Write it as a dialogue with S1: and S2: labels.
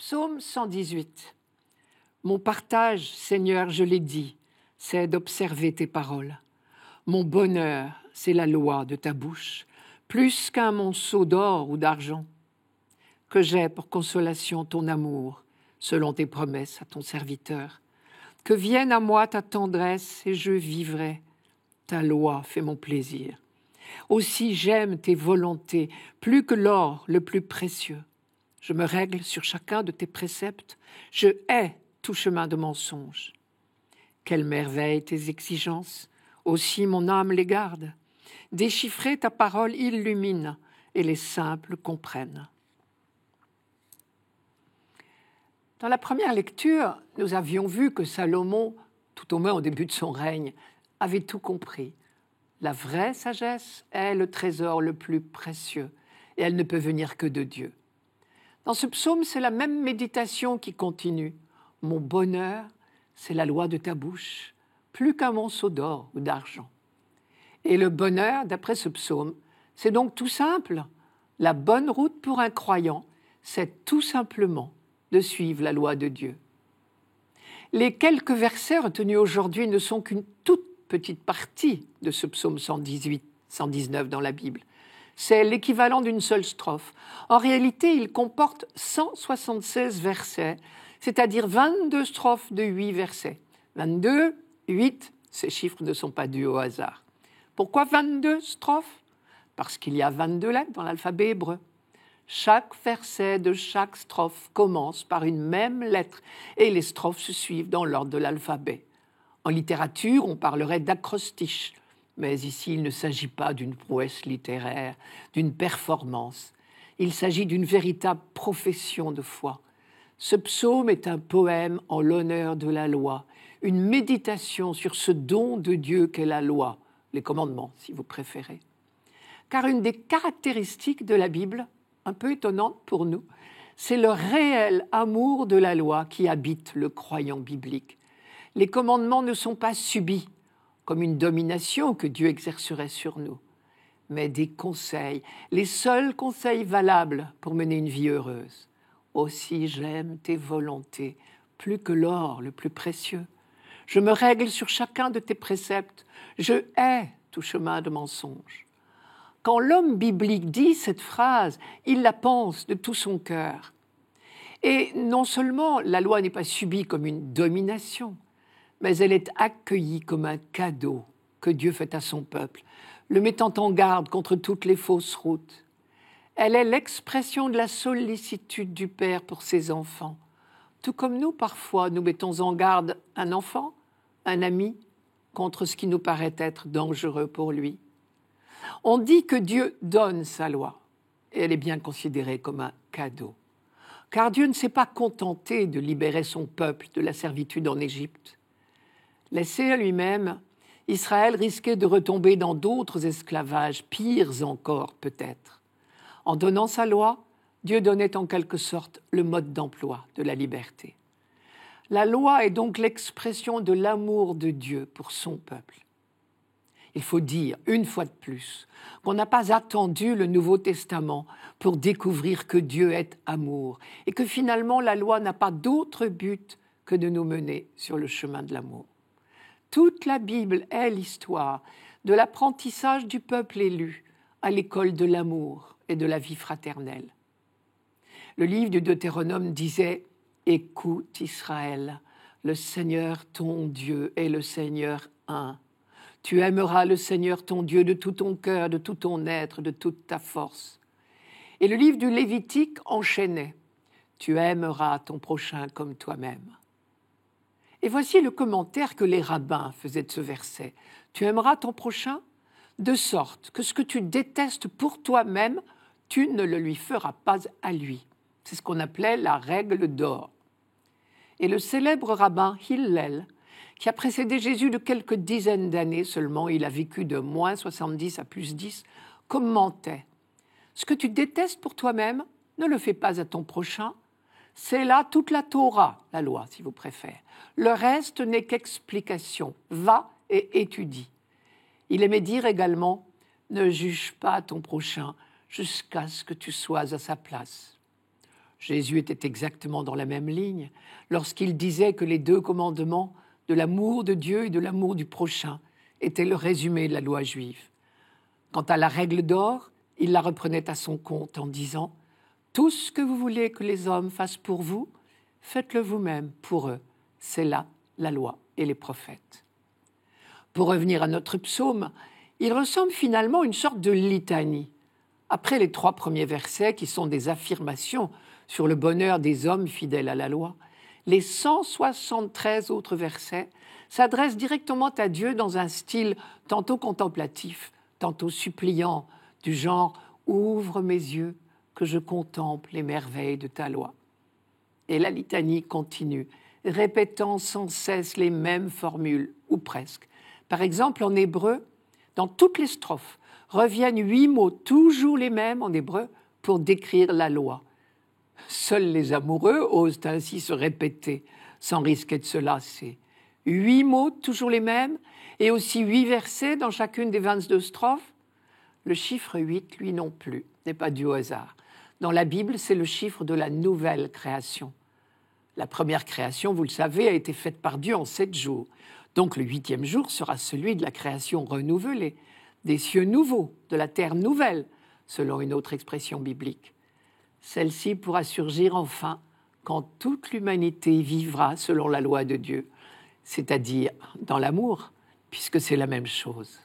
S1: Psaume 118. Mon partage, Seigneur, je l'ai dit, c'est d'observer tes paroles. Mon bonheur, c'est la loi de ta bouche, plus qu'un monceau d'or ou d'argent. Que j'ai pour consolation ton amour, selon tes promesses à ton serviteur. Que vienne à moi ta tendresse et je vivrai. Ta loi fait mon plaisir. Aussi j'aime tes volontés, plus que l'or le plus précieux. Je me règle sur chacun de tes préceptes. Je hais tout chemin de mensonge. Quelle merveille tes exigences, aussi mon âme les garde. Déchiffrer ta parole illumine et les simples comprennent. Dans la première lecture, nous avions vu que Salomon, tout au moins au début de son règne, avait tout compris. La vraie sagesse est le trésor le plus précieux et elle ne peut venir que de Dieu. Dans ce psaume, c'est la même méditation qui continue. Mon bonheur, c'est la loi de ta bouche, plus qu'un monceau d'or ou d'argent. Et le bonheur, d'après ce psaume, c'est donc tout simple. La bonne route pour un croyant, c'est tout simplement de suivre la loi de Dieu. Les quelques versets retenus aujourd'hui ne sont qu'une toute petite partie de ce psaume 118, 119 dans la Bible. C'est l'équivalent d'une seule strophe. En réalité, il comporte 176 versets, c'est-à-dire 22 strophes de 8 versets. 22, 8, ces chiffres ne sont pas dus au hasard. Pourquoi 22 strophes ? Parce qu'il y a 22 lettres dans l'alphabet hébreu. Chaque verset de chaque strophe commence par une même lettre et les strophes se suivent dans l'ordre de l'alphabet. En littérature, on parlerait d'acrostiche, mais ici il ne s'agit pas d'une prouesse littéraire, d'une performance. Il s'agit d'une véritable profession de foi. Ce psaume est un poème en l'honneur de la loi, une méditation sur ce don de Dieu qu'est la loi, les commandements si vous préférez. Car une des caractéristiques de la Bible, un peu étonnante pour nous, c'est le réel amour de la loi qui habite le croyant biblique. Les commandements ne sont pas subis, comme une domination que Dieu exercerait sur nous, mais des conseils, les seuls conseils valables pour mener une vie heureuse. Aussi j'aime tes volontés, plus que l'or le plus précieux. Je me règle sur chacun de tes préceptes, je hais tout chemin de mensonge. Quand l'homme biblique dit cette phrase, il la pense de tout son cœur. Et non seulement la loi n'est pas subie comme une domination, mais elle est accueillie comme un cadeau que Dieu fait à son peuple, le mettant en garde contre toutes les fausses routes. Elle est l'expression de la sollicitude du Père pour ses enfants, tout comme nous, parfois, nous mettons en garde un enfant, un ami, contre ce qui nous paraît être dangereux pour lui. On dit que Dieu donne sa loi, et elle est bien considérée comme un cadeau. Car Dieu ne s'est pas contenté de libérer son peuple de la servitude en Égypte. Laissé à lui-même, Israël risquait de retomber dans d'autres esclavages, pires encore peut-être. En donnant sa loi, Dieu donnait en quelque sorte le mode d'emploi de la liberté. La loi est donc l'expression de l'amour de Dieu pour son peuple. Il faut dire, une fois de plus, qu'on n'a pas attendu le Nouveau Testament pour découvrir que Dieu est amour et que finalement la loi n'a pas d'autre but que de nous mener sur le chemin de l'amour. Toute la Bible est l'histoire de l'apprentissage du peuple élu à l'école de l'amour et de la vie fraternelle. Le livre du Deutéronome disait « Écoute Israël, le Seigneur ton Dieu est le Seigneur un. Tu aimeras le Seigneur ton Dieu de tout ton cœur, de tout ton être, de toute ta force. » Et le livre du Lévitique enchaînait « Tu aimeras ton prochain comme toi-même. » Et voici le commentaire que les rabbins faisaient de ce verset. « Tu aimeras ton prochain de sorte que ce que tu détestes pour toi-même, tu ne le lui feras pas à lui. » C'est ce qu'on appelait la règle d'or. Et le célèbre rabbin Hillel, qui a précédé Jésus de quelques dizaines d'années seulement, il a vécu de moins 70 à plus 10, commentait « Ce que tu détestes pour toi-même, ne le fais pas à ton prochain. C'est là toute la Torah, la loi si vous préférez. Le reste n'est qu'explication. Va et étudie. » Il aimait dire également « Ne juge pas ton prochain jusqu'à ce que tu sois à sa place. » Jésus était exactement dans la même ligne lorsqu'il disait que les 2 commandements de l'amour de Dieu et de l'amour du prochain étaient le résumé de la loi juive. Quant à la règle d'or, il la reprenait à son compte en disant « Tout ce que vous voulez que les hommes fassent pour vous, faites-le vous-même pour eux. C'est là la loi et les prophètes. » Pour revenir à notre psaume, il ressemble finalement à une sorte de litanie. Après les 3 premiers versets qui sont des affirmations sur le bonheur des hommes fidèles à la loi, les 173 autres versets s'adressent directement à Dieu dans un style tantôt contemplatif, tantôt suppliant, du genre « Ouvre mes yeux, que je contemple les merveilles de ta loi. » Et la litanie continue, répétant sans cesse les mêmes formules, ou presque. Par exemple, en hébreu, dans toutes les strophes, reviennent 8 mots, toujours les mêmes en hébreu, pour décrire la loi. Seuls les amoureux osent ainsi se répéter, sans risquer de se lasser. 8 mots, toujours les mêmes, et aussi 8 versets dans chacune des 22 strophes. Le chiffre 8, lui non plus, n'est pas dû au hasard. Dans la Bible, c'est le chiffre de la nouvelle création. La première création, vous le savez, a été faite par Dieu en 7 jours. Donc le 8e jour sera celui de la création renouvelée, des cieux nouveaux, de la terre nouvelle, selon une autre expression biblique. Celle-ci pourra surgir enfin quand toute l'humanité vivra selon la loi de Dieu, c'est-à-dire dans l'amour, puisque c'est la même chose.